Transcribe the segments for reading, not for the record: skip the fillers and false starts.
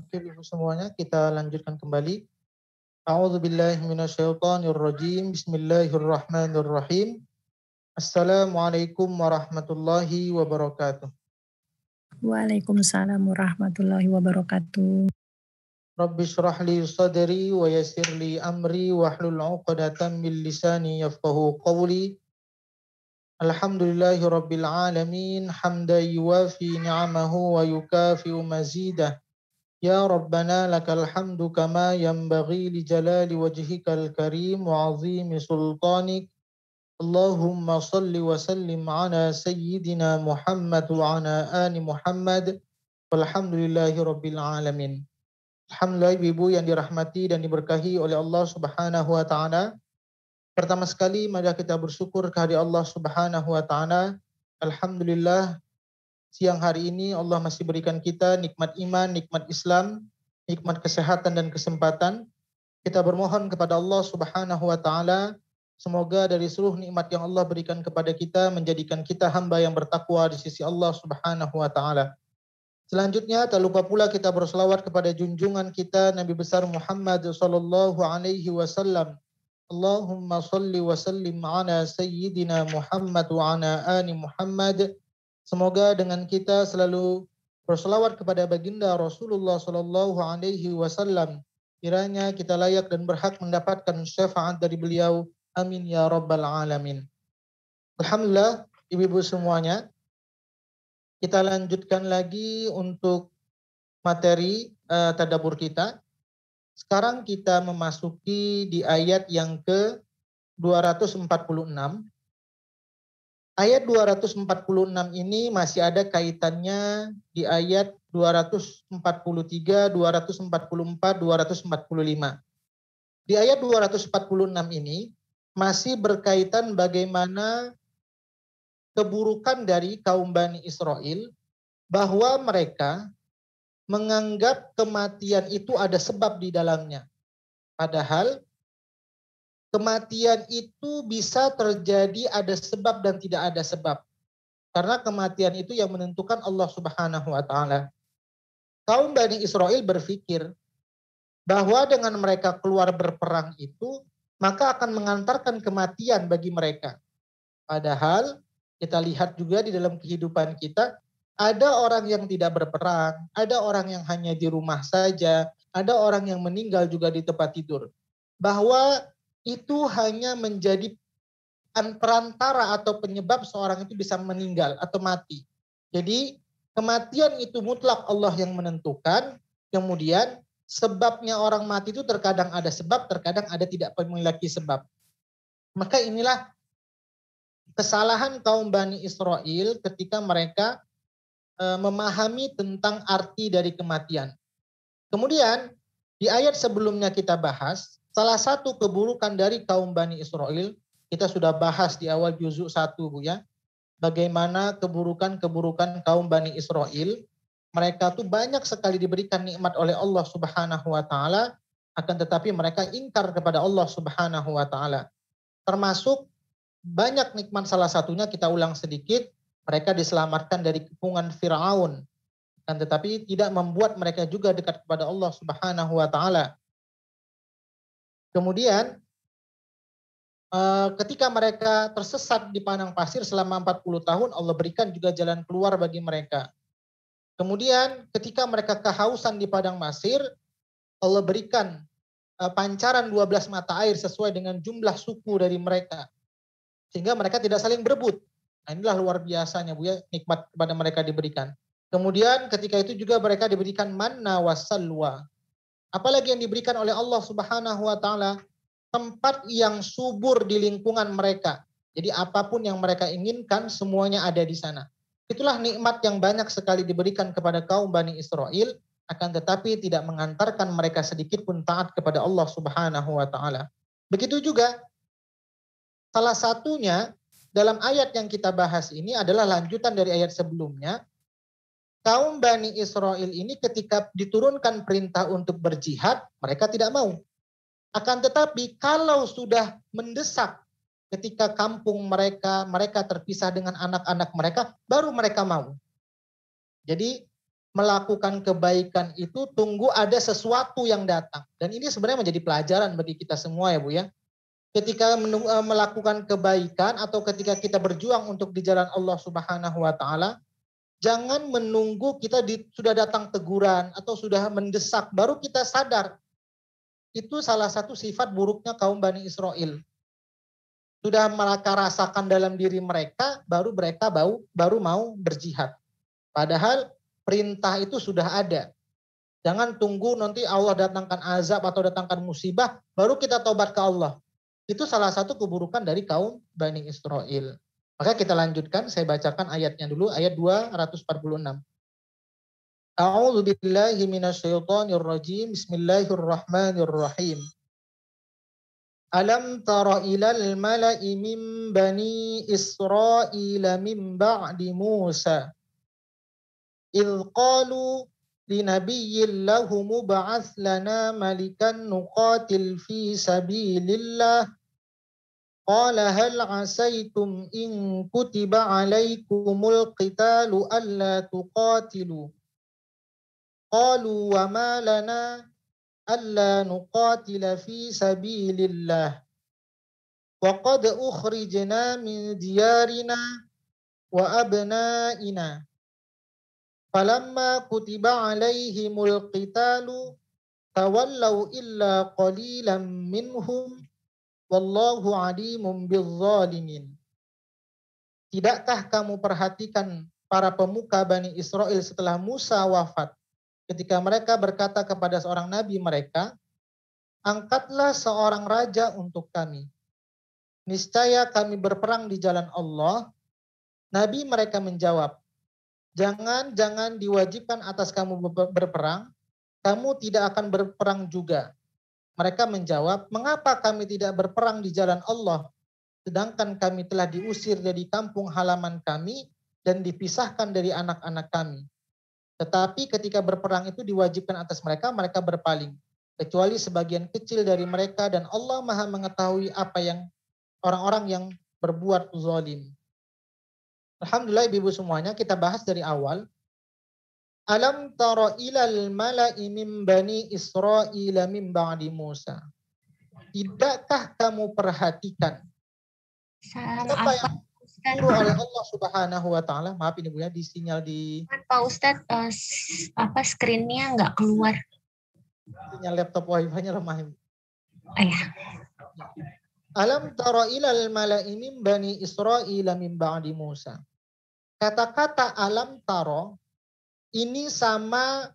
Oke, Ibu semuanya, kita lanjutkan kembali. A'udzubillahi minasyaitonirrajim. Bismillahirrahmanirrahim. Assalamualaikum warahmatullahi wabarakatuh. Waalaikumsalam warahmatullahi wabarakatuh. Rabbi shrah li sadri wa yassir li amri wahlul 'uqdatam min lisani yafqahu qawli. Alhamdulillahi rabbil alamin, hamdan yuwafi ni'amahu wa yukafi'u mazidah. Ya Rabbana lakal hamdu kama yanbaghi li jalali wajhikal karim wa azimi sultanik. Allahumma salli wa sallim ala sayyidina Muhammad wa ala ali Muhammad. Walhamdulillahi rabbil alamin. Alhamdulillah, ibu yang dirahmati dan diberkahi oleh Allah Subhanahu wa taala. Pertama sekali mari kita bersyukur kehadirat Allah Subhanahu wa taala. Alhamdulillah, siang hari ini Allah masih berikan kita nikmat iman, nikmat Islam, nikmat kesehatan dan kesempatan. Kita bermohon kepada Allah Subhanahu wa taala, semoga dari seluruh nikmat yang Allah berikan kepada kita menjadikan kita hamba yang bertakwa di sisi Allah Subhanahu wa taala. Selanjutnya, tak lupa pula kita berselawat kepada junjungan kita Nabi besar Muhammad sallallahu alaihi wasallam. Allahumma salli wa sallim ala sayyidina Muhammad wa ala ali Muhammad. Semoga dengan kita selalu berselawat kepada baginda Rasulullah sallallahu alaihi wasallam, kiranya kita layak dan berhak mendapatkan syafaat dari beliau. Amin ya rabbal alamin. Alhamdulillah, ibu-ibu semuanya, kita lanjutkan lagi untuk materi tadabbur kita. Sekarang kita memasuki di ayat yang ke 246. Ayat 246 ini masih ada kaitannya di ayat 243, 244, 245. Di ayat 246 ini masih berkaitan bagaimana keburukan dari kaum Bani Israel, bahwa mereka menganggap kematian itu ada sebab di dalamnya. Padahal kematian itu bisa terjadi ada sebab dan tidak ada sebab. Karena kematian itu yang menentukan Allah Subhanahu wa taala. Kaum Bani Israel berpikir bahwa dengan mereka keluar berperang itu, maka akan mengantarkan kematian bagi mereka. Padahal kita lihat juga di dalam kehidupan kita, ada orang yang tidak berperang, ada orang yang hanya di rumah saja, ada orang yang meninggal juga di tempat tidur. Bahwa itu hanya menjadi perantara atau penyebab seorang itu bisa meninggal atau mati. Jadi kematian itu mutlak Allah yang menentukan. Kemudian sebabnya orang mati itu terkadang ada sebab, terkadang ada tidak memiliki sebab. Maka inilah kesalahan kaum Bani Israel ketika mereka memahami tentang arti dari kematian. Kemudian di ayat sebelumnya kita bahas, salah satu keburukan dari kaum Bani Israel, kita sudah bahas di awal juzuk 1 Bu ya, bagaimana keburukan-keburukan kaum Bani Israel. Mereka tuh banyak sekali diberikan nikmat oleh Allah Subhanahu wa taala, akan tetapi mereka ingkar kepada Allah Subhanahu wa taala. Termasuk banyak nikmat, salah satunya kita ulang sedikit, mereka diselamatkan dari kepungan Firaun, kan tetapi tidak membuat mereka juga dekat kepada Allah Subhanahu wa taala. Kemudian ketika mereka tersesat di padang pasir selama 40 tahun, Allah berikan juga jalan keluar bagi mereka. Kemudian ketika mereka kehausan di padang pasir, Allah berikan pancaran 12 mata air sesuai dengan jumlah suku dari mereka, sehingga mereka tidak saling berebut. Nah, inilah luar biasanya Bu ya, nikmat kepada mereka diberikan. Kemudian ketika itu juga mereka diberikan manna wassalwa. Apalagi yang diberikan oleh Allah Subhanahu wa taala, tempat yang subur di lingkungan mereka. Jadi apapun yang mereka inginkan semuanya ada di sana. Itulah nikmat yang banyak sekali diberikan kepada kaum Bani Israel, akan tetapi tidak mengantarkan mereka sedikit pun taat kepada Allah Subhanahu wa taala. Begitu juga salah satunya dalam ayat yang kita bahas ini adalah lanjutan dari ayat sebelumnya. Kaum Bani Israel ini ketika diturunkan perintah untuk berjihad, mereka tidak mau. Akan tetapi kalau sudah mendesak ketika kampung mereka terpisah dengan anak-anak mereka, baru mereka mau. Jadi melakukan kebaikan itu tunggu ada sesuatu yang datang. Dan ini sebenarnya menjadi pelajaran bagi kita semua ya Bu ya. Ketika melakukan kebaikan atau ketika kita berjuang untuk di jalan Allah Subhanahu wa taala, jangan menunggu kita sudah datang teguran atau sudah mendesak baru kita sadar. Itu salah satu sifat buruknya kaum Bani Israel. Sudah mereka rasakan dalam diri mereka, baru mereka baru mau berjihad. Padahal perintah itu sudah ada. Jangan tunggu nanti Allah datangkan azab atau datangkan musibah, baru kita tobat ke Allah. Itu salah satu keburukan dari kaum Bani Israel. Maka kita lanjutkan, saya bacakan ayatnya dulu, ayat 246. A'udzu billahi minasyaitonir rajim. Bismillahirrahmanirrahim. Alam tara ilal mala'i min bani Israila min ba'di Musa idh qalu linabiyyin lahu mub'ats lana malikan nuqatil fi sabilillah qala hal 'asaytum in kutiba 'alaikumul qitalu alla tuqatilu qalu wa ma lana alla nuqatila fi sabilillah wa qad ukhrijna min diyarina wa abnaina falamma kutiba 'alaihimul qitalu tawallaw illa qalilan minhum wallahu 'alimun bizzalimin. Tidakkah kamu perhatikan para pemuka Bani Israel setelah Musa wafat? Ketika mereka berkata kepada seorang nabi mereka, angkatlah seorang raja untuk kami. Niscaya kami berperang di jalan Allah. Nabi mereka menjawab, jangan diwajibkan atas kamu berperang, kamu tidak akan berperang juga. Mereka menjawab, mengapa kami tidak berperang di jalan Allah, sedangkan kami telah diusir dari kampung halaman kami dan dipisahkan dari anak-anak kami. Tetapi ketika berperang itu diwajibkan atas mereka, mereka berpaling. Kecuali sebagian kecil dari mereka dan Allah Maha mengetahui apa yang orang-orang yang berbuat zalim. Alhamdulillah ibu semuanya, kita bahas dari awal. Alam tara ilal mala'i min bani Israila min ba'di Musa. Tidakkah kamu perhatikan apa yang disuruh oleh Allah Subhanahu wa taala? Maaf ini Bu ya, di sinyal di Pak Ustadz, screen-nya nggak keluar. Sinyal laptop wifi-nya lemah. Iya. Alam tara ilal mala'i min bani Israila min ba'di Musa. Kata-kata alam tara ini sama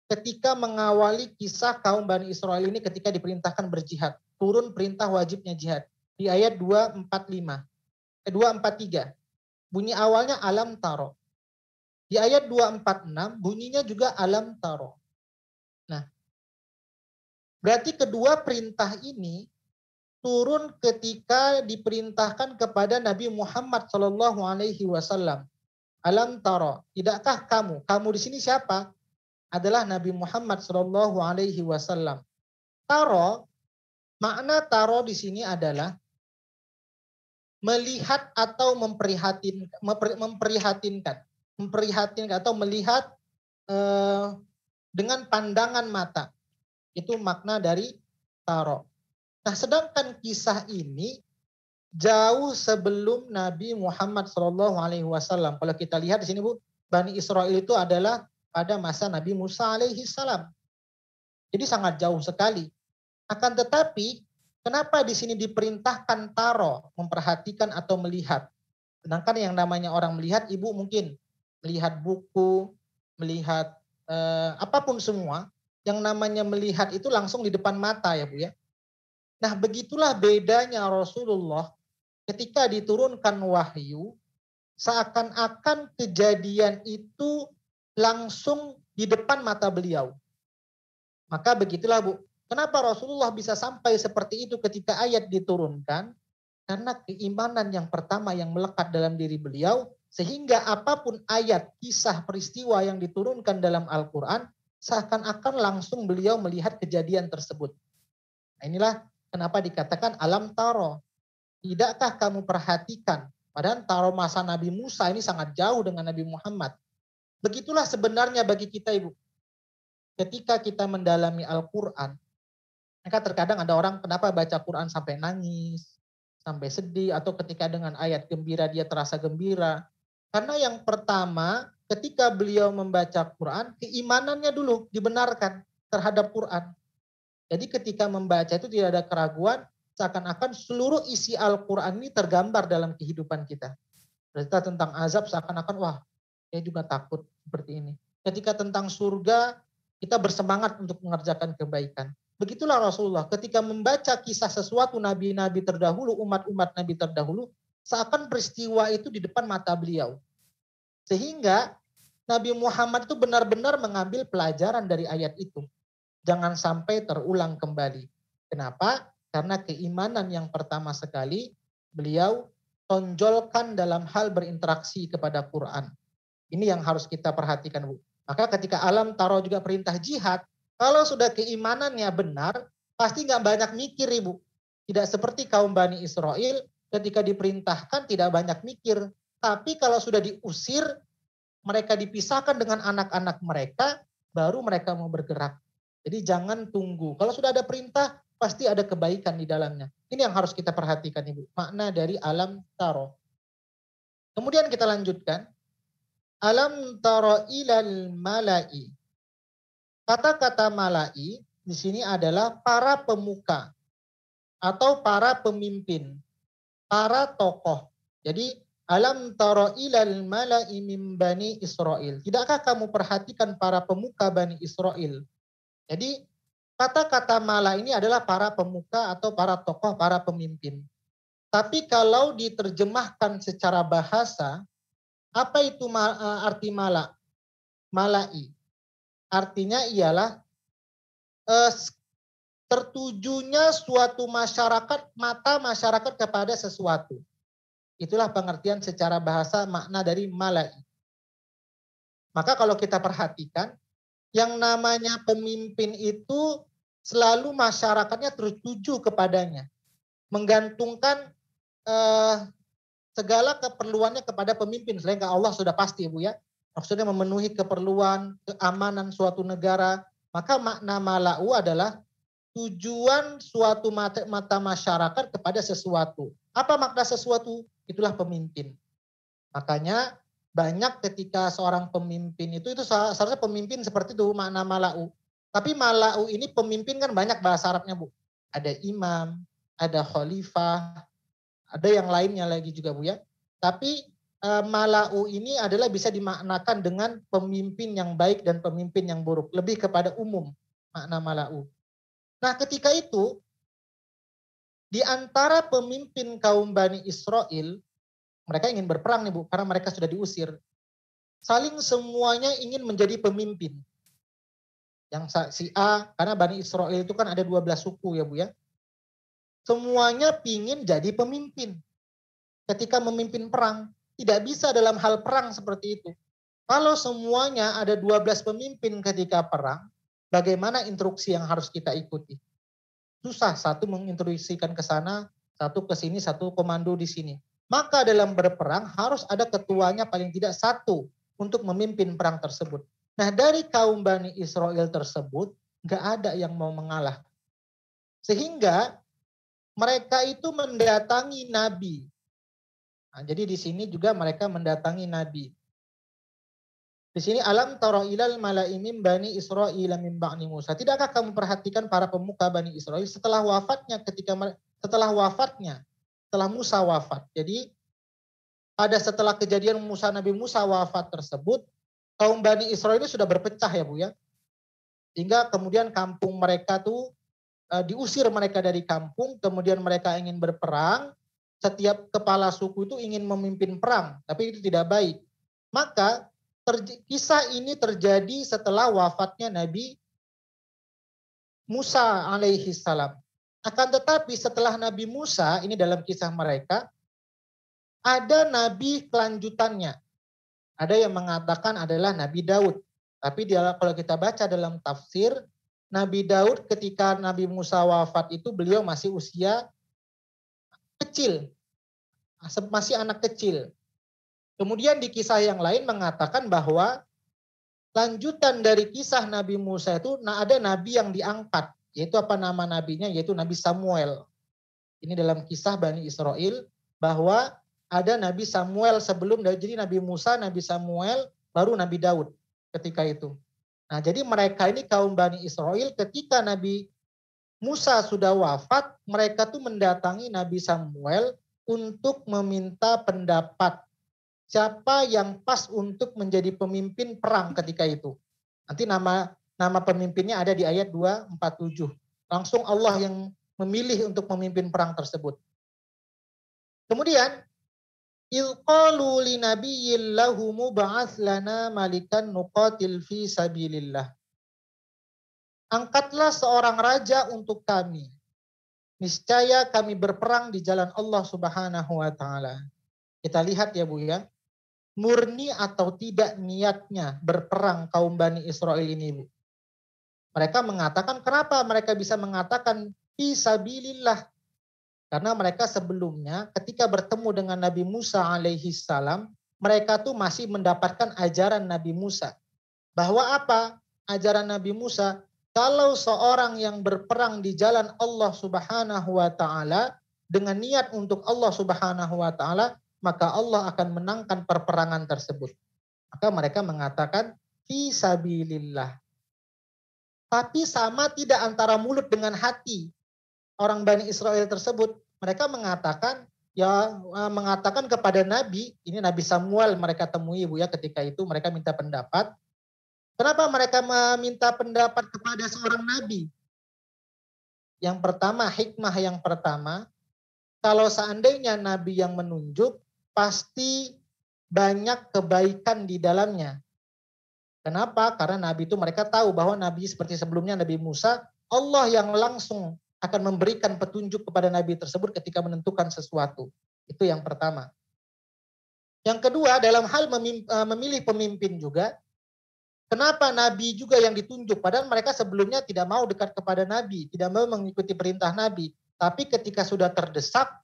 ketika mengawali kisah kaum Bani Israel ini ketika diperintahkan berjihad. Turun perintah wajibnya jihad. Di ayat 243. Bunyi awalnya alam taro. Di ayat 246 bunyinya juga alam taro. Nah, berarti kedua perintah ini turun ketika diperintahkan kepada Nabi Muhammad SAW. Alam taro, tidakkah kamu? Kamu di sini siapa? Adalah Nabi Muhammad SAW. Taro, makna taro di sini adalah melihat atau memprihatinkan atau melihat dengan pandangan mata. Itu makna dari taro. Nah, sedangkan kisah ini jauh sebelum Nabi Muhammad SAW. Kalau kita lihat di sini Bu, Bani Israel itu adalah pada masa Nabi Musa alaihissalam. Jadi sangat jauh sekali. Akan tetapi, kenapa di sini diperintahkan taro, memperhatikan atau melihat? Sedangkan yang namanya orang melihat, Ibu mungkin melihat buku, melihat apapun semua, yang namanya melihat itu langsung di depan mata ya Bu ya. Nah, begitulah bedanya Rasulullah ketika diturunkan wahyu, seakan-akan kejadian itu langsung di depan mata beliau. Maka begitulah Bu, kenapa Rasulullah bisa sampai seperti itu ketika ayat diturunkan? Karena keimanan yang pertama yang melekat dalam diri beliau, sehingga apapun ayat, kisah, peristiwa yang diturunkan dalam Al-Quran, seakan-akan langsung beliau melihat kejadian tersebut. Nah, inilah kenapa dikatakan alam taro. Tidakkah kamu perhatikan? Padahal taro masa Nabi Musa ini sangat jauh dengan Nabi Muhammad. Begitulah sebenarnya bagi kita Ibu. Ketika kita mendalami Al-Quran, maka terkadang ada orang kenapa baca Quran sampai nangis, sampai sedih, atau ketika dengan ayat gembira dia terasa gembira. Karena yang pertama, ketika beliau membaca Quran, keimanannya dulu dibenarkan terhadap Quran. Jadi ketika membaca itu tidak ada keraguan, seakan-akan seluruh isi Al-Quran ini tergambar dalam kehidupan kita. Cerita tentang azab seakan-akan, wah, saya juga takut seperti ini. Ketika tentang surga, kita bersemangat untuk mengerjakan kebaikan. Begitulah Rasulullah ketika membaca kisah sesuatu nabi-nabi terdahulu, umat-umat nabi terdahulu, seakan peristiwa itu di depan mata beliau. Sehingga Nabi Muhammad itu benar-benar mengambil pelajaran dari ayat itu. Jangan sampai terulang kembali. Kenapa? Karena keimanan yang pertama sekali beliau tonjolkan dalam hal berinteraksi kepada Quran. Ini yang harus kita perhatikan, Bu. Maka ketika alam taro juga perintah jihad, kalau sudah keimanannya benar, pasti nggak banyak mikir, Ibu. Tidak seperti kaum Bani Israel ketika diperintahkan tidak banyak mikir. Tapi kalau sudah diusir, mereka dipisahkan dengan anak-anak mereka, baru mereka mau bergerak. Jadi jangan tunggu. Kalau sudah ada perintah, pasti ada kebaikan di dalamnya. Ini yang harus kita perhatikan, Ibu. Makna dari alam taro. Kemudian kita lanjutkan. Alam taro ilal mala'i. Kata-kata mala'i di sini adalah para pemuka atau para pemimpin, para tokoh. Jadi alam taro ilal mala'i min bani Israel. Tidakkah kamu perhatikan para pemuka Bani Israel? Jadi kata-kata mala ini adalah para pemuka atau para tokoh, para pemimpin. Tapi kalau diterjemahkan secara bahasa, apa itu arti mala? Mala'i. Artinya ialah tertujunya suatu masyarakat, mata masyarakat kepada sesuatu. Itulah pengertian secara bahasa makna dari mala'i. Maka kalau kita perhatikan, yang namanya pemimpin itu selalu masyarakatnya tertuju kepadanya. Menggantungkan segala keperluannya kepada pemimpin. Selain Allah sudah pasti, Bu ya. Maksudnya memenuhi keperluan, keamanan suatu negara. Maka makna mala'u adalah tujuan suatu mata masyarakat kepada sesuatu. Apa makna sesuatu? Itulah pemimpin. Makanya banyak ketika seorang pemimpin itu seharusnya pemimpin seperti itu makna mala'u. Tapi mala'u ini pemimpin kan banyak bahasa Arabnya, Bu. Ada imam, ada khalifah, ada yang lainnya lagi juga, Bu ya. Tapi mala'u ini adalah bisa dimaknakan dengan pemimpin yang baik dan pemimpin yang buruk. Lebih kepada umum makna mala'u. Nah ketika itu, di antara pemimpin kaum Bani Israel, mereka ingin berperang nih Bu, karena mereka sudah diusir. Saling semuanya ingin menjadi pemimpin. Yang si A, karena Bani Israel itu kan ada 12 suku ya Bu ya. Semuanya pingin jadi pemimpin. Ketika memimpin perang, tidak bisa dalam hal perang seperti itu. Kalau semuanya ada 12 pemimpin ketika perang, bagaimana instruksi yang harus kita ikuti? Susah, satu menginstruksikan ke sana, satu ke sini, satu komando di sini. Maka dalam berperang harus ada ketuanya paling tidak satu untuk memimpin perang tersebut. Nah dari kaum Bani Israel tersebut, nggak ada yang mau mengalah. Sehingga mereka itu mendatangi Nabi. Nah, jadi di sini juga mereka mendatangi Nabi. Di sini alam tara ilal mala'i min Bani Israil min ba'di Musa. Tidakkah kamu perhatikan para pemuka Bani Israel setelah wafatnya setelah Musa wafat. Jadi setelah kejadian Nabi Musa wafat tersebut, kaum Bani Israel ini sudah berpecah ya Bu ya. Hingga kemudian kampung mereka tuh diusir mereka dari kampung, kemudian mereka ingin berperang, setiap kepala suku itu ingin memimpin perang, tapi itu tidak baik. Maka kisah ini terjadi setelah wafatnya Nabi Musa alaihi salam. Akan tetapi setelah Nabi Musa, ini dalam kisah mereka, ada nabi kelanjutannya. Ada yang mengatakan adalah Nabi Daud. Tapi kalau kita baca dalam tafsir, Nabi Daud ketika Nabi Musa wafat itu beliau masih usia kecil. Masih anak kecil. Kemudian di kisah yang lain mengatakan bahwa lanjutan dari kisah Nabi Musa itu ada nabi yang diangkat, yaitu apa nama nabinya, yaitu Nabi Samuel. Ini dalam kisah Bani Israel bahwa ada Nabi Samuel sebelum, jadi Nabi Musa, Nabi Samuel, baru Nabi Daud ketika itu. Nah, jadi mereka ini kaum Bani Israel ketika Nabi Musa sudah wafat, mereka tuh mendatangi Nabi Samuel untuk meminta pendapat siapa yang pas untuk menjadi pemimpin perang ketika itu. Nanti nama pemimpinnya ada di ayat 247. Langsung Allah yang memilih untuk memimpin perang tersebut. Kemudian, ilqalu li nabiyyin lahu mub'ats lana malikan nuqatil fi sabilillah. Angkatlah seorang raja untuk kami. Niscaya kami berperang di jalan Allah Subhanahu wa taala. Kita lihat ya Bu ya. Murni atau tidak niatnya berperang kaum Bani Israel ini Bu. Mereka mengatakan, kenapa mereka bisa mengatakan fi sabilillah? Karena mereka sebelumnya ketika bertemu dengan Nabi Musa alaihi salam, mereka tuh masih mendapatkan ajaran Nabi Musa. Bahwa apa? Ajaran Nabi Musa, kalau seorang yang berperang di jalan Allah Subhanahu wa taala dengan niat untuk Allah Subhanahu wa taala, maka Allah akan menangkan perperangan tersebut. Maka mereka mengatakan fi sabilillah. Tapi sama tidak antara mulut dengan hati orang Bani Israel tersebut. Mereka mengatakan kepada Nabi, ini Nabi Samuel mereka temui Bu ya ketika itu, mereka minta pendapat. Kenapa mereka meminta pendapat kepada seorang nabi? Yang pertama, hikmah yang pertama, kalau seandainya nabi yang menunjuk, pasti banyak kebaikan di dalamnya. Kenapa? Karena nabi itu mereka tahu bahwa nabi seperti sebelumnya Nabi Musa, Allah yang langsung akan memberikan petunjuk kepada nabi tersebut ketika menentukan sesuatu. Itu yang pertama. Yang kedua, dalam hal memilih pemimpin juga, kenapa nabi juga yang ditunjuk? Padahal mereka sebelumnya tidak mau dekat kepada nabi, tidak mau mengikuti perintah nabi. Tapi ketika sudah terdesak,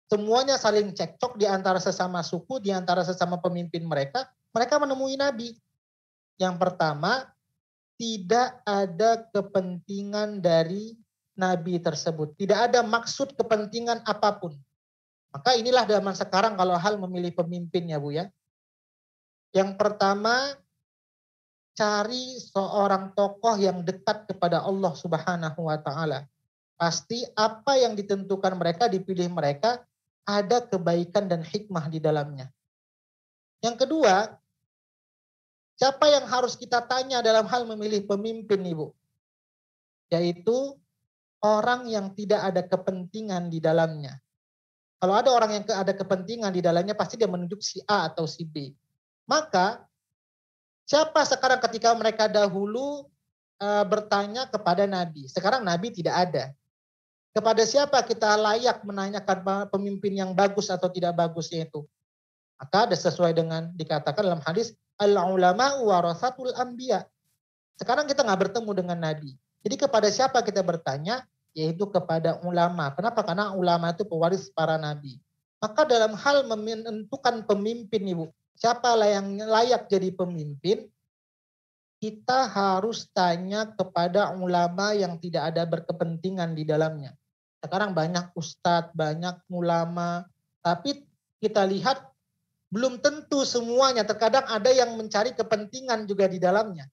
semuanya saling cekcok di antara sesama suku, di antara sesama pemimpin mereka menemui nabi. Yang pertama, tidak ada kepentingan dari nabi tersebut. Tidak ada maksud kepentingan apapun. Maka inilah zaman sekarang kalau hal memilih pemimpin ya Bu ya. Yang pertama, cari seorang tokoh yang dekat kepada Allah Subhanahu wa taala. Pasti apa yang ditentukan mereka, dipilih mereka, ada kebaikan dan hikmah di dalamnya. Yang kedua, siapa yang harus kita tanya dalam hal memilih pemimpin Ibu? Yaitu orang yang tidak ada kepentingan di dalamnya. Kalau ada orang yang ada kepentingan di dalamnya, pasti dia menunjuk si A atau si B. Maka siapa sekarang ketika mereka dahulu bertanya kepada Nabi, sekarang Nabi tidak ada. Kepada siapa kita layak menanyakan pemimpin yang bagus atau tidak bagusnya itu? Maka ada sesuai dengan dikatakan dalam hadis, al-ulama warasatul anbiya. Sekarang kita nggak bertemu dengan Nabi. Jadi kepada siapa kita bertanya? Yaitu kepada ulama. Kenapa? Karena ulama itu pewaris para nabi. Maka dalam hal menentukan pemimpin Ibu, siapa yang layak jadi pemimpin, kita harus tanya kepada ulama yang tidak ada berkepentingan di dalamnya. Sekarang banyak ustadz, banyak ulama, tapi kita lihat belum tentu semuanya. Terkadang ada yang mencari kepentingan juga di dalamnya.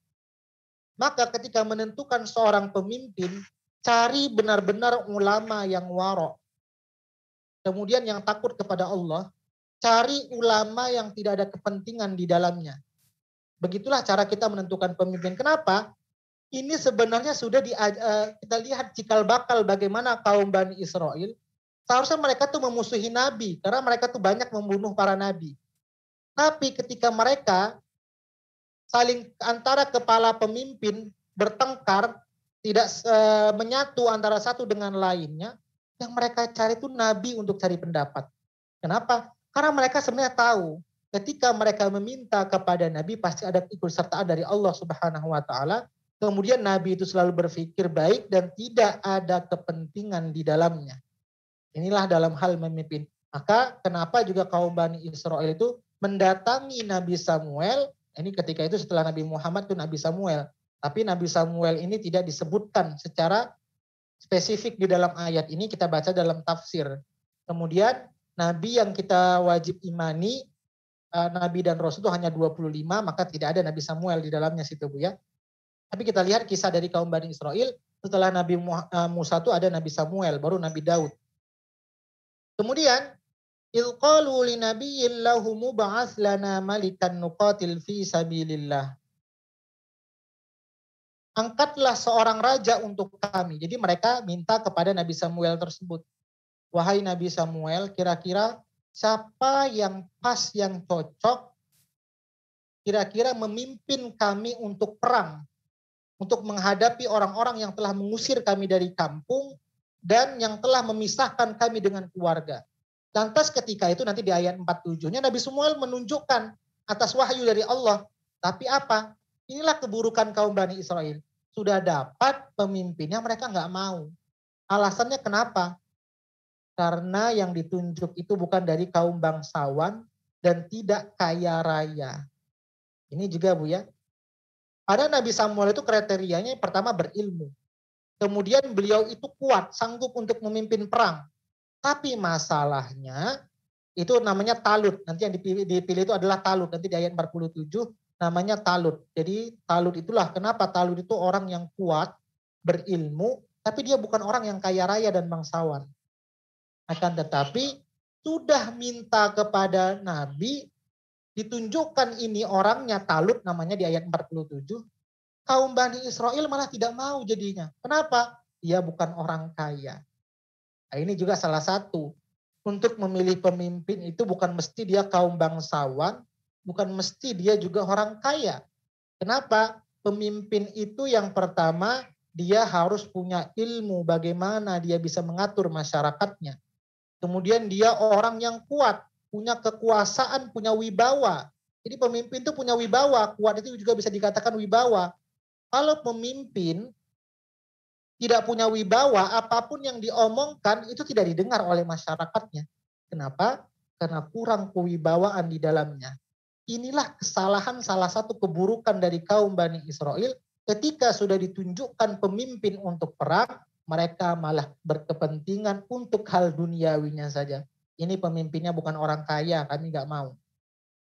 Maka ketika menentukan seorang pemimpin, cari benar-benar ulama yang waro. Kemudian yang takut kepada Allah, cari ulama yang tidak ada kepentingan di dalamnya. Begitulah cara kita menentukan pemimpin. Kenapa? Ini sebenarnya sudah kita lihat cikal bakal bagaimana kaum Bani Israel. Seharusnya mereka tuh memusuhi Nabi, karena mereka tuh banyak membunuh para Nabi. Tapi ketika mereka saling antara kepala pemimpin bertengkar, tidak menyatu antara satu dengan lainnya, yang mereka cari itu Nabi untuk cari pendapat. Kenapa? Karena mereka sebenarnya tahu ketika mereka meminta kepada Nabi pasti ada ikutsertaan dari Allah Subhanahu wa taala. Kemudian Nabi itu selalu berpikir baik dan tidak ada kepentingan di dalamnya. Inilah dalam hal memimpin. Maka kenapa juga kaum Bani Israel itu mendatangi Nabi Samuel Ini ketika itu setelah Nabi Muhammad itu Nabi Samuel. Tapi Nabi Samuel ini tidak disebutkan secara spesifik di dalam ayat ini, kita baca dalam tafsir. Kemudian Nabi yang kita wajib imani, Nabi dan Rasul itu hanya 25, maka tidak ada Nabi Samuel di dalamnya situ Bu ya. Tapi kita lihat kisah dari kaum Bani Israel, setelah Nabi Musa itu ada Nabi Samuel, baru Nabi Daud. Kemudian إِذْ قَالُوا لِنَبِيٍّ لَهُمُ ابْعَثْ لَنَا مَلِكًا نُقَاتِلْ فِي سَبِيلِ اللَّهِ. Angkatlah seorang raja untuk kami. Jadi mereka minta kepada Nabi Samuel tersebut. Wahai Nabi Samuel, kira-kira siapa yang pas, yang cocok, kira-kira memimpin kami untuk perang, untuk menghadapi orang-orang yang telah mengusir kami dari kampung dan yang telah memisahkan kami dengan keluarga. Lantas ketika itu nanti di ayat 47-nya Nabi Samuel menunjukkan atas wahyu dari Allah. Tapi apa? Inilah keburukan kaum Bani Israel. Sudah dapat pemimpinnya mereka nggak mau. Alasannya kenapa? Karena yang ditunjuk itu bukan dari kaum bangsawan dan tidak kaya raya. Ini juga Bu ya. Pada Nabi Samuel itu kriterianya pertama berilmu. Kemudian beliau itu kuat, sanggup untuk memimpin perang. Tapi masalahnya itu namanya Talut. Nanti yang dipilih itu adalah Talut. Nanti di ayat 47 namanya Talut. Jadi Talut itulah kenapa Talut itu orang yang kuat, berilmu, tapi dia bukan orang yang kaya raya dan bangsawan. Akan tetapi sudah minta kepada Nabi, ditunjukkan ini orangnya Talut namanya di ayat 47. Kaum Bani Israel malah tidak mau jadinya. Kenapa? Dia bukan orang kaya. Nah, ini juga salah satu. Untuk memilih pemimpin itu bukan mesti dia kaum bangsawan, bukan mesti dia juga orang kaya. Kenapa? Pemimpin itu yang pertama, dia harus punya ilmu bagaimana dia bisa mengatur masyarakatnya. Kemudian dia orang yang kuat, punya kekuasaan, punya wibawa. Jadi pemimpin itu punya wibawa, kuat itu juga bisa dikatakan wibawa. Kalau pemimpin tidak punya wibawa, apapun yang diomongkan itu tidak didengar oleh masyarakatnya. Kenapa? Karena kurang kewibawaan di dalamnya. Inilah kesalahan, salah satu keburukan dari kaum Bani Israel. Ketika sudah ditunjukkan pemimpin untuk perang, mereka malah berkepentingan untuk hal duniawinya saja. Ini pemimpinnya bukan orang kaya, kami nggak mau.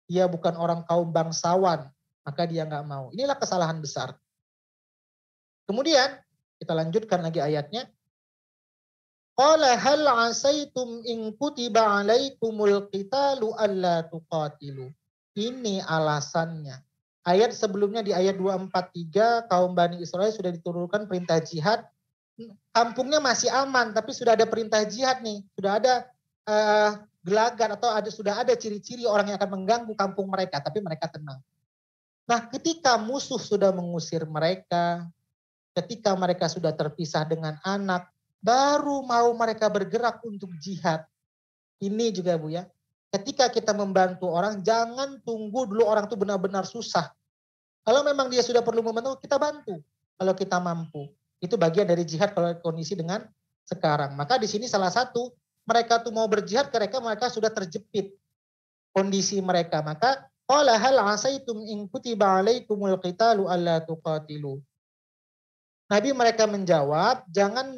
Dia bukan orang kaum bangsawan, maka dia nggak mau. Inilah kesalahan besar. Kemudian, kita lanjutkan lagi ayatnya. Qala hal asaitum in kutiba alaikumul qitalu alla tuqatilu. Ini alasannya. Ayat sebelumnya di ayat 243 kaum Bani Israel sudah diturunkan perintah jihad. Kampungnya masih aman tapi sudah ada perintah jihad nih. Sudah ada gelagat atau sudah ada ciri-ciri orang yang akan mengganggu kampung mereka tapi mereka tenang. Nah, ketika musuh sudah mengusir mereka, ketika mereka sudah terpisah dengan anak, baru mau mereka bergerak untuk jihad. Ini juga Bu ya. Ketika kita membantu orang, jangan tunggu dulu orang itu benar-benar susah. Kalau memang dia sudah perlu membantu, kita bantu. Kalau kita mampu. Itu bagian dari jihad kalau kondisi dengan sekarang. Maka di sini salah satu, mereka tuh mau berjihad, mereka sudah terjepit kondisi mereka. Maka, qala hal asaitum in kutiba alaikumul qitalu alla tuqatilu. Nabi mereka menjawab, jangan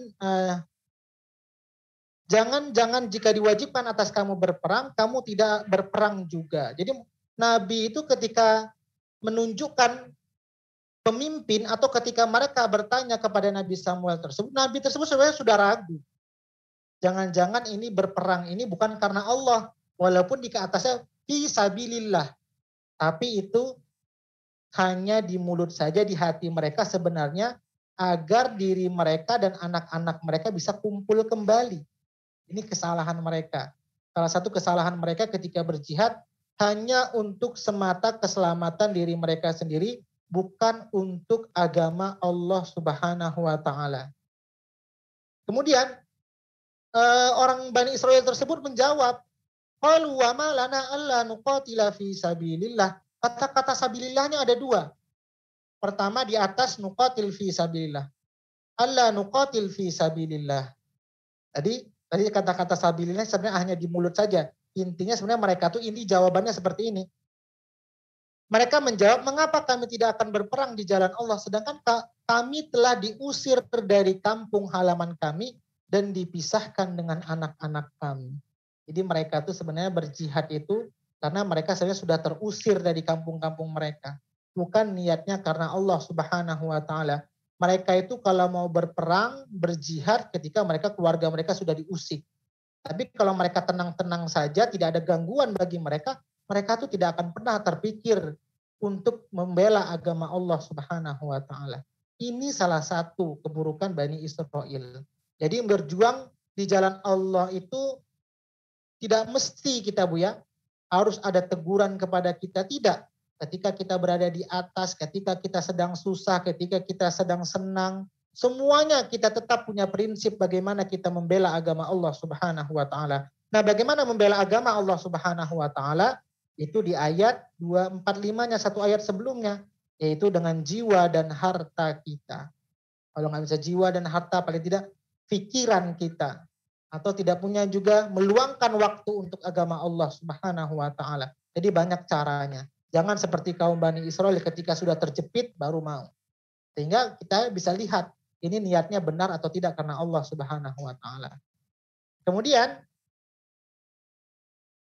jika diwajibkan atas kamu berperang, kamu tidak berperang juga. Jadi Nabi itu ketika menunjukkan pemimpin atau ketika mereka bertanya kepada Nabi Samuel tersebut, Nabi tersebut sebenarnya sudah ragu. Jangan-jangan ini berperang ini bukan karena Allah, walaupun di atasnya fi sabilillah. Tapi itu hanya di mulut saja, di hati mereka sebenarnya agar diri mereka dan anak-anak mereka bisa kumpul kembali. Ini kesalahan mereka. Salah satu kesalahan mereka ketika berjihad hanya untuk semata keselamatan diri mereka sendiri, bukan untuk agama Allah Subhanahu wa taala. Kemudian orang Bani Israel tersebut menjawab, qalu wa ma lana alla nuqatila fi sabilillah. Kata-kata sabilillahnya ada dua. Pertama di atas nuqatil fi sabilillah. Alla nuqatil fi sabilillah. Tadi kata-kata sabilillah sebenarnya hanya di mulut saja. Intinya sebenarnya mereka tuh ini jawabannya seperti ini. Mereka menjawab, mengapa kami tidak akan berperang di jalan Allah sedangkan kami telah diusir dari kampung halaman kami dan dipisahkan dengan anak-anak kami. Jadi mereka itu sebenarnya berjihad itu karena mereka sebenarnya sudah terusir dari kampung-kampung mereka. Bukan niatnya karena Allah Subhanahu wa taala. Mereka itu kalau mau berperang, berjihad ketika keluarga mereka sudah diusik. Tapi kalau mereka tenang-tenang saja, tidak ada gangguan bagi mereka, mereka itu tidak akan pernah terpikir untuk membela agama Allah Subhanahu wa taala. Ini salah satu keburukan Bani Israel. Jadi berjuang di jalan Allah itu tidak mesti kita harus ada teguran kepada kita, tidak. Ketika kita berada di atas, ketika kita sedang susah, ketika kita sedang senang, semuanya kita tetap punya prinsip bagaimana kita membela agama Allah Subhanahu wa taala. Nah, bagaimana membela agama Allah Subhanahu wa taala? Itu di ayat 245-nya, satu ayat sebelumnya, yaitu dengan jiwa dan harta kita. Kalau nggak bisa jiwa dan harta, paling tidak pikiran kita. Atau tidak punya juga meluangkan waktu untuk agama Allah Subhanahu wa taala. Jadi banyak caranya. Jangan seperti kaum Bani Israel ketika sudah terjepit baru mau. Sehingga kita bisa lihat ini niatnya benar atau tidak karena Allah Subhanahu wa taala. Kemudian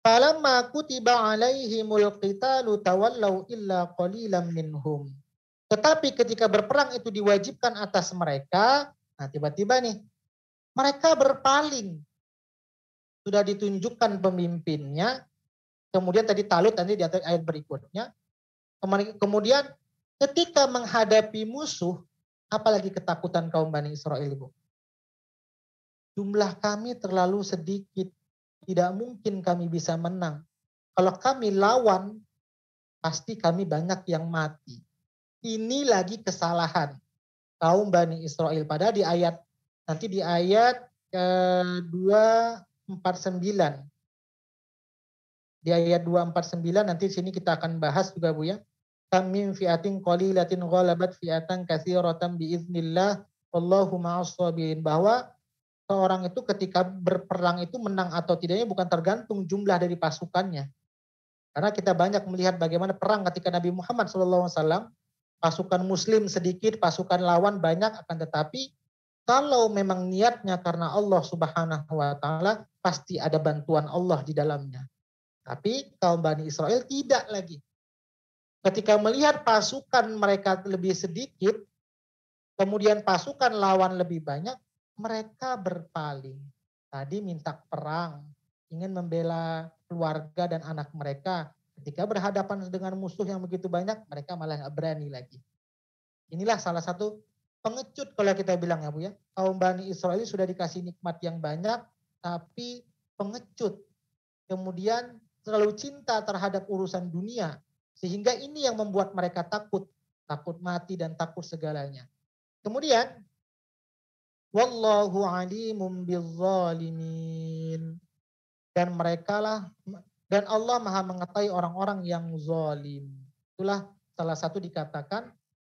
falamma kutiba alaihimul qitalu tawallaw illa qalilan minhum. Tetapi ketika berperang itu diwajibkan atas mereka, nah tiba-tiba nih mereka berpaling. Sudah ditunjukkan pemimpinnya. Kemudian tadi Talut nanti di ayat berikutnya. Kemudian ketika menghadapi musuh, apalagi ketakutan kaum Bani Israel, Ibu. Jumlah kami terlalu sedikit. Tidak mungkin kami bisa menang. Kalau kami lawan, pasti kami banyak yang mati. Ini lagi kesalahan kaum Bani Israel. Padahal di ayat 249. Di ayat 249 nanti di sini kita akan bahas juga Bu ya. Kam min fi'atin qalilatin ghalabat fi'atan katsiratan biiznillah wallahu ma'as sabirin, bahwa seorang itu ketika berperang itu menang atau tidaknya bukan tergantung jumlah dari pasukannya. Karena kita banyak melihat bagaimana perang ketika Nabi Muhammad SAW, pasukan muslim sedikit, pasukan lawan banyak, akan tetapi kalau memang niatnya karena Allah Subhanahu wa taala, pasti ada bantuan Allah di dalamnya. Tapi kaum Bani Israel tidak lagi. Ketika melihat pasukan mereka lebih sedikit, kemudian pasukan lawan lebih banyak, mereka berpaling. Tadi minta perang, ingin membela keluarga dan anak mereka. Ketika berhadapan dengan musuh yang begitu banyak, mereka malah nggak berani lagi. Inilah salah satu pengecut kalau kita bilang ya Bu ya. Kaum Bani Israel sudah dikasih nikmat yang banyak, tapi pengecut. Kemudian terlalu cinta terhadap urusan dunia. Sehingga ini yang membuat mereka takut. Takut mati dan takut segalanya. Kemudian, wallahu alimum bizzalimin. Dan dan Allah Maha mengetahui orang-orang yang zalim. Itulah salah satu dikatakan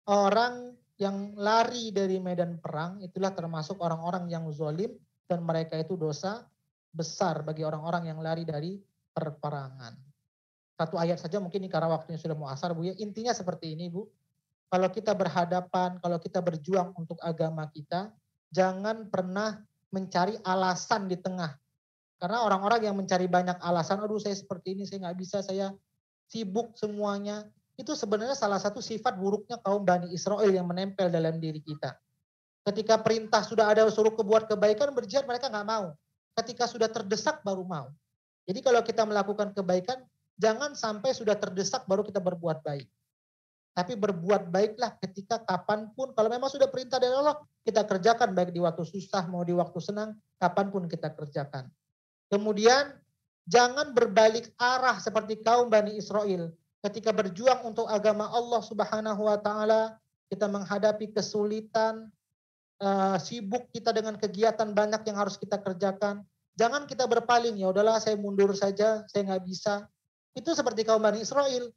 orang yang lari dari medan perang itulah termasuk orang-orang yang zalim, dan mereka itu dosa besar bagi orang-orang yang lari dari perperangan. Satu ayat saja mungkin ini karena waktunya sudah mau asar Bu ya. Intinya seperti ini Bu. Kalau kita berhadapan, kalau kita berjuang untuk agama kita, jangan pernah mencari alasan di tengah. Karena orang-orang yang mencari banyak alasan, aduh saya seperti ini, saya nggak bisa, saya sibuk semuanya. Itu sebenarnya salah satu sifat buruknya kaum Bani Israel yang menempel dalam diri kita. Ketika perintah sudah ada suruh buat kebaikan, berjihad mereka nggak mau. Ketika sudah terdesak baru mau. Jadi kalau kita melakukan kebaikan, jangan sampai sudah terdesak baru kita berbuat baik. Tapi berbuat baiklah ketika kapanpun, kalau memang sudah perintah dari Allah, kita kerjakan baik di waktu susah mau di waktu senang, kapanpun kita kerjakan. Kemudian jangan berbalik arah seperti kaum Bani Israel. Ketika berjuang untuk agama Allah Subhanahu wa taala, kita menghadapi kesulitan, sibuk kita dengan kegiatan banyak yang harus kita kerjakan. Jangan kita berpaling, ya udahlah saya mundur saja, saya nggak bisa. Itu seperti kaum Bani Israel.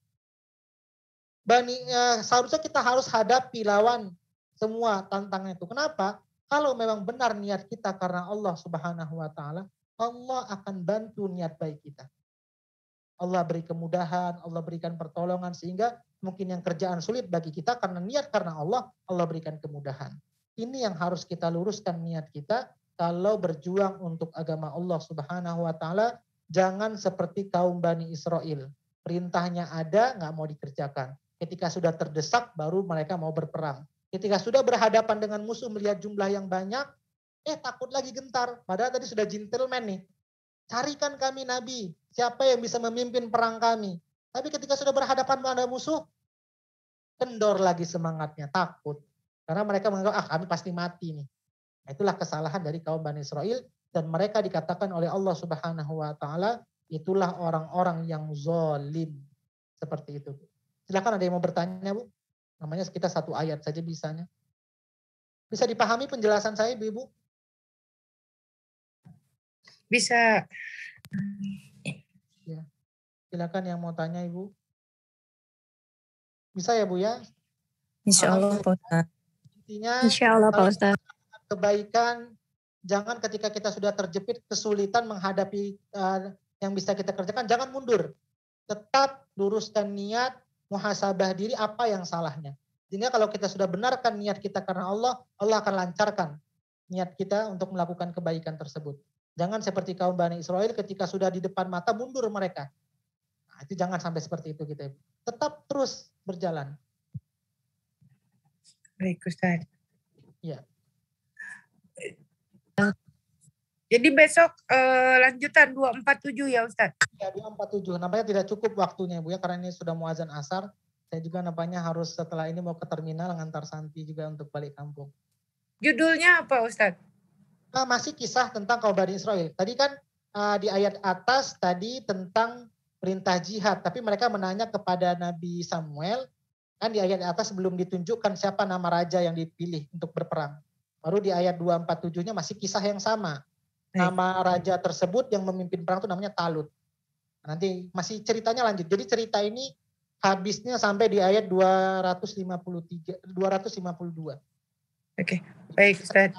Seharusnya kita harus hadapi lawan semua tantangan itu. Kenapa? Kalau memang benar niat kita karena Allah Subhanahu wa taala, Allah akan bantu niat baik kita. Allah beri kemudahan, Allah berikan pertolongan, sehingga mungkin yang kerjaan sulit bagi kita karena niat karena Allah, Allah berikan kemudahan. Ini yang harus kita luruskan niat kita kalau berjuang untuk agama Allah Subhanahu wa taala. Jangan seperti kaum Bani Israel. Perintahnya ada, nggak mau dikerjakan. Ketika sudah terdesak, baru mereka mau berperang. Ketika sudah berhadapan dengan musuh, melihat jumlah yang banyak, takut lagi, gentar. Padahal tadi sudah gentleman nih. Carikan kami nabi, siapa yang bisa memimpin perang kami. Tapi ketika sudah berhadapan pada musuh, kendor lagi semangatnya, takut. Karena mereka menganggap, kami pasti mati nih. Nah, itulah kesalahan dari kaum Bani Israel, dan mereka dikatakan oleh Allah Subhanahu wa taala, itulah orang-orang yang zalim. Seperti itu. Silakan, ada yang mau bertanya, Bu? Namanya kita satu ayat saja bisanya. Bisa dipahami penjelasan saya, Ibu? Bisa. Ya. Silakan yang mau tanya, Ibu. Bisa ya, Bu ya? Insya Allah, Pak Ustaz. Intinya, Insya Allah, Pak Ustaz. Kebaikan, jangan ketika kita sudah terjepit kesulitan menghadapi yang bisa kita kerjakan, jangan mundur. Tetap luruskan niat, muhasabah diri apa yang salahnya. Sehingga kalau kita sudah benarkan niat kita karena Allah, Allah akan lancarkan niat kita untuk melakukan kebaikan tersebut. Jangan seperti kaum Bani Israel ketika sudah di depan mata mundur mereka. Nah, itu jangan sampai seperti itu kita. Tetap terus berjalan. Baik, Ustaz. Iya. Jadi besok lanjutan 247 ya Ustaz? Ya, 247. Nampaknya tidak cukup waktunya Bu ya, karena ini sudah mau azan asar. Saya juga nampaknya harus setelah ini mau ke terminal ngantar Santi juga untuk balik kampung. Judulnya apa Ustaz? Masih kisah tentang kaum Bani Israel. Tadi kan di ayat atas tadi tentang perintah jihad, tapi mereka menanya kepada Nabi Samuel, kan di ayat atas belum ditunjukkan siapa nama raja yang dipilih untuk berperang. Baru di ayat 247-nya masih kisah yang sama. Nama raja tersebut yang memimpin perang itu namanya Talut. Nanti masih ceritanya lanjut. Jadi cerita ini habisnya sampai di ayat 252. Oke, baik Ustaz.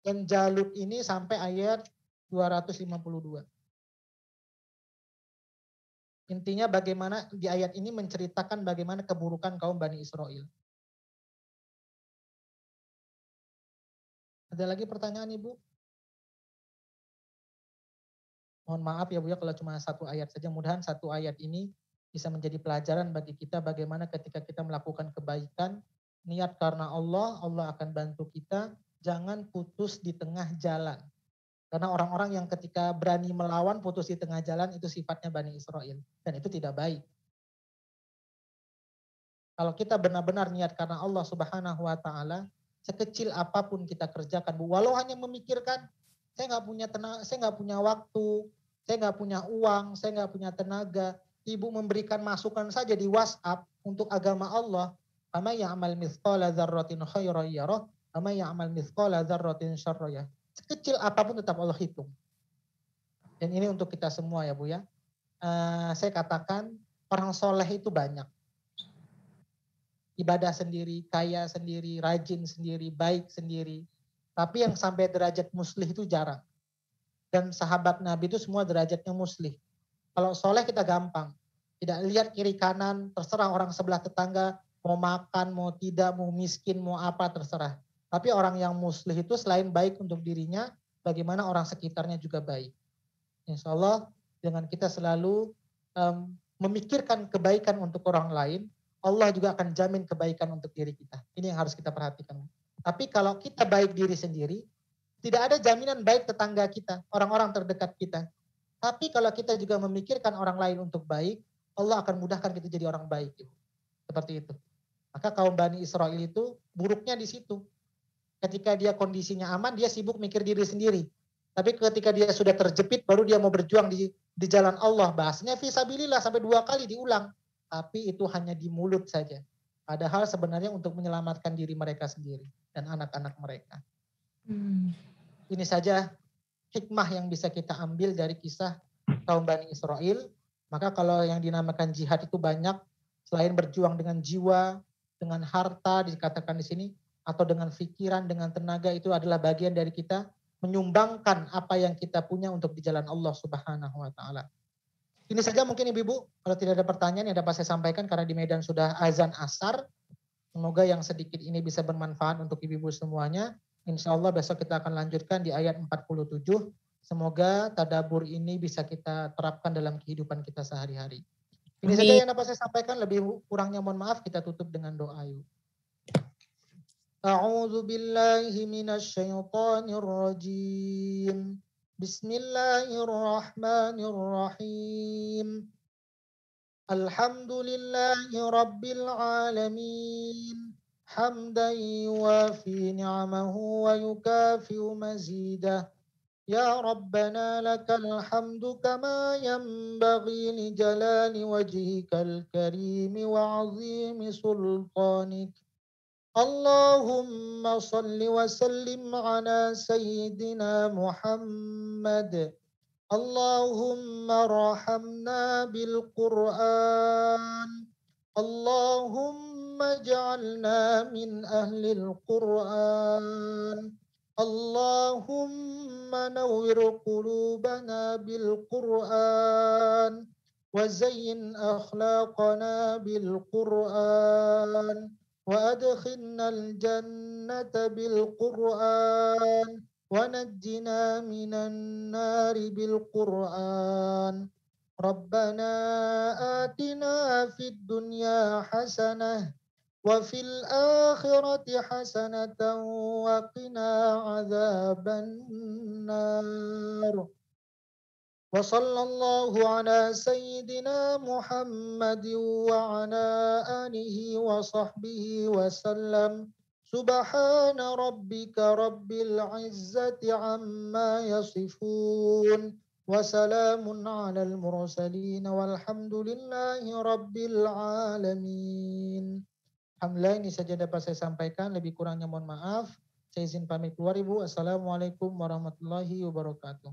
Dan Jalut ini sampai ayat 252. Intinya bagaimana di ayat ini menceritakan bagaimana keburukan kaum Bani Israel. Ada lagi pertanyaan Ibu? Mohon maaf ya Bu ya kalau cuma satu ayat saja. Mudah-mudahan satu ayat ini bisa menjadi pelajaran bagi kita bagaimana ketika kita melakukan kebaikan, niat karena Allah, Allah akan bantu kita. Jangan putus di tengah jalan. Karena orang-orang yang ketika berani melawan putus di tengah jalan itu sifatnya Bani Israel. Dan itu tidak baik. Kalau kita benar-benar niat karena Allah Subhanahu wa taala, sekecil apapun kita kerjakan, Bu, walau hanya memikirkan saya nggak punya tenaga, saya nggak punya waktu, saya nggak punya uang, saya nggak punya tenaga. Ibu memberikan masukan saja di WhatsApp untuk agama Allah. Ama ya'mal mithqala dzarratin khairan yarah, ama ya'mal mithqala dzarratin syarran yarah. Sekecil apapun tetap Allah hitung. Dan ini untuk kita semua ya Bu ya. Saya katakan orang soleh itu banyak. Ibadah sendiri, kaya sendiri, rajin sendiri, baik sendiri. Tapi yang sampai derajat muslih itu jarang. Dan sahabat Nabi itu semua derajatnya muslih. Kalau soleh kita gampang. Tidak lihat kiri kanan, terserah orang sebelah tetangga, mau makan, mau tidak, mau miskin, mau apa, terserah. Tapi orang yang muslih itu selain baik untuk dirinya, bagaimana orang sekitarnya juga baik. Insya Allah dengan kita selalu memikirkan kebaikan untuk orang lain, Allah juga akan jamin kebaikan untuk diri kita. Ini yang harus kita perhatikan. Tapi kalau kita baik diri sendiri, tidak ada jaminan baik tetangga kita, orang-orang terdekat kita. Tapi kalau kita juga memikirkan orang lain untuk baik, Allah akan mudahkan kita jadi orang baik. Seperti itu. Maka kaum Bani Israel itu buruknya di situ. Ketika dia kondisinya aman, dia sibuk mikir diri sendiri. Tapi ketika dia sudah terjepit, baru dia mau berjuang di jalan Allah. Bahasanya fisabilillah sampai 2 kali diulang. Tapi itu hanya di mulut saja. Padahal sebenarnya untuk menyelamatkan diri mereka sendiri dan anak-anak mereka. Ini saja hikmah yang bisa kita ambil dari kisah kaum Bani Israel. Maka kalau yang dinamakan jihad itu banyak, selain berjuang dengan jiwa, dengan harta dikatakan di sini, atau dengan pikiran, dengan tenaga, itu adalah bagian dari kita menyumbangkan apa yang kita punya untuk di jalan Allah Subhanahu wa taala. Ini saja mungkin Ibu-Ibu, kalau tidak ada pertanyaan yang dapat saya sampaikan karena di Medan sudah azan asar. Semoga yang sedikit ini bisa bermanfaat untuk Ibu-Ibu semuanya. Insya Allah besok kita akan lanjutkan di ayat 47. Semoga tadabbur ini bisa kita terapkan dalam kehidupan kita sehari-hari. Ini saja yang dapat saya sampaikan, lebih kurangnya mohon maaf, kita tutup dengan doa yuk. A'udzu billahi minasyaitonir rajim. Bismillahirrahmanirrahim. Alhamdulillahi rabbil alamin. Hamdan yuwafi ni'amahu wa yukafi'u mazidah. Ya Rabbana lakal hamdu kama yanbaghi li jalali wajhikal karimi wa azimi sultanik. Allahumma salli wa sallim ala sayyidina Muhammad. Allahumma rahamna bil Qur'an. Allahumma ja'alna min ahlil Qur'an. Allahumma nawwir qulubana bil Qur'an. Wa zayyin akhlaqana bil Qur'an. وأدخلنا الجنة بالقرآن ونجنا من النار بالقرآن ربنا آتنا في الدنيا حسنة وفي الآخرة حسنة وقنا عذاب النار وصلى الله على سيدنا محمد وعلى آله وصحبه وسلم سبحان ربك رب العزة عما يصفون وسلام على المرسلين والحمد لله رب العالمين. Alhamdulillah, ini saja dapat saya sampaikan, lebih kurangnya mohon maaf. Saya izin pamit keluar Ibu. Assalamualaikum warahmatullahi wabarakatuh.